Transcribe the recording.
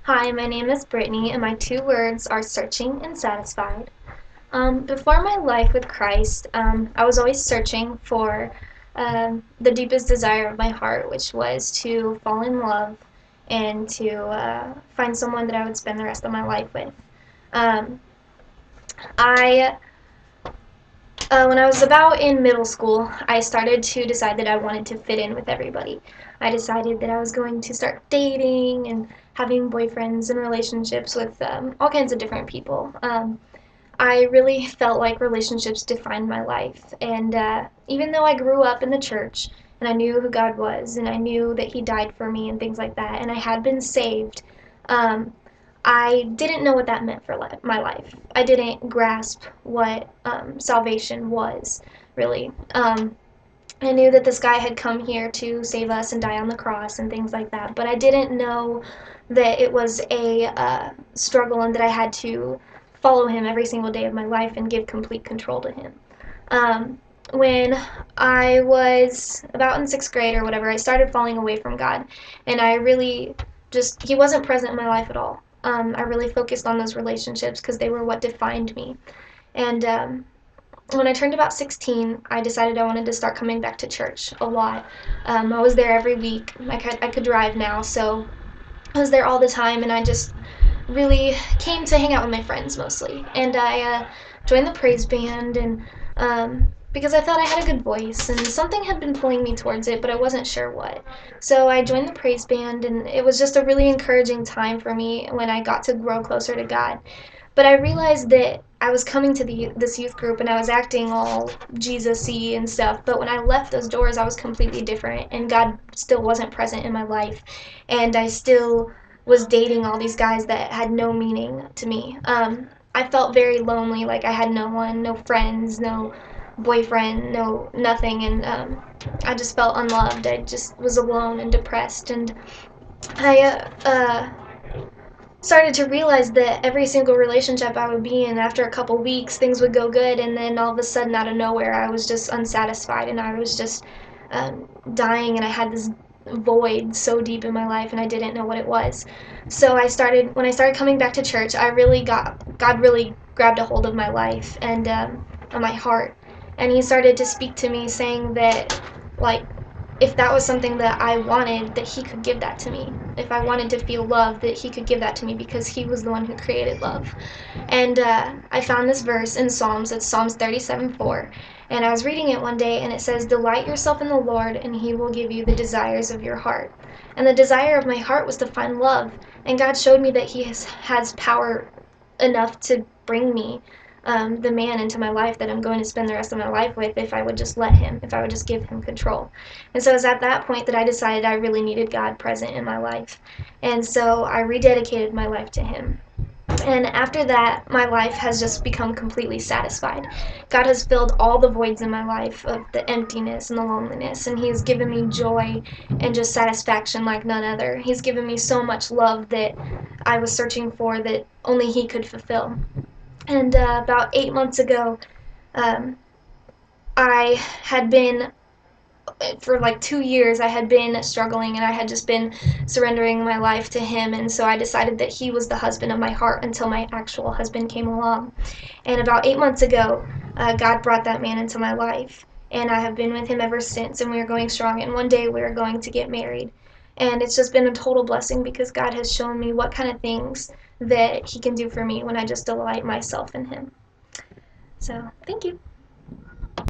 Hi, my name is Brittany, and my two words are searching and satisfied. Before my life with Christ, I was always searching for the deepest desire of my heart, which was to fall in love and to find someone that I would spend the rest of my life with. Um, I when I was about in middle school, I started to decide that I wanted to fit in with everybody. I decided that I was going to start dating and having boyfriends and relationships with all kinds of different people. I really felt like relationships defined my life. And even though I grew up in the church and I knew who God was and I knew that He died for me and things like that, and I had been saved, um, I didn't know what that meant for my life. I didn't grasp what salvation was, really. I knew that this guy had come here to save us and die on the cross and things like that, but I didn't know that it was a struggle and that I had to follow him every single day of my life and give complete control to him. When I was about in sixth grade or whatever, I started falling away from God, and I really he wasn't present in my life at all. I really focused on those relationships because they were what defined me. And when I turned about 16, I decided I wanted to start coming back to church a lot. I was there every week. I could drive now, so I was there all the time, and I just really came to hang out with my friends mostly. And I joined the praise band, and because I thought I had a good voice, and something had been pulling me towards it, but I wasn't sure what. So I joined the praise band, and it was just a really encouraging time for me when I got to grow closer to God. But I realized that I was coming to this youth group and I was acting all Jesus-y and stuff. But when I left those doors, I was completely different, and God still wasn't present in my life, and I still was dating all these guys that had no meaning to me. I felt very lonely, like I had no one, no friends, no boyfriend, no nothing, and I just felt unloved. I just was alone and depressed, and I started to realize that every single relationship I would be in, after a couple weeks, things would go good, and then all of a sudden, out of nowhere, I was just unsatisfied, and I was just dying, and I had this void so deep in my life, and I didn't know what it was. So when I started coming back to church, God really grabbed a hold of my life and on my heart, and He started to speak to me, saying that, like, if that was something that I wanted, that He could give that to me. If I wanted to feel love, that He could give that to me because He was the one who created love. And I found this verse in Psalms. It's Psalms 37:4. And I was reading it one day, and it says, "Delight yourself in the Lord, and He will give you the desires of your heart." And the desire of my heart was to find love. And God showed me that He has power enough to bring me the man into my life that I'm going to spend the rest of my life with if I would just let him, if I would just give him control. And so it was at that point that I decided I really needed God present in my life. And so I rededicated my life to Him. And after that, my life has just become completely satisfied. God has filled all the voids in my life of the emptiness and the loneliness, and He has given me joy and just satisfaction like none other. He's given me so much love that I was searching for that only He could fulfill. And about 8 months ago, um, I had been, for like 2 years, I had been struggling and I had just been surrendering my life to Him. And so I decided that He was the husband of my heart until my actual husband came along. And about 8 months ago, God brought that man into my life. And I have been with him ever since, and we are going strong. And one day we are going to get married. And it's just been a total blessing because God has shown me what kind of things that He can do for me when I just delight myself in Him. So, thank you.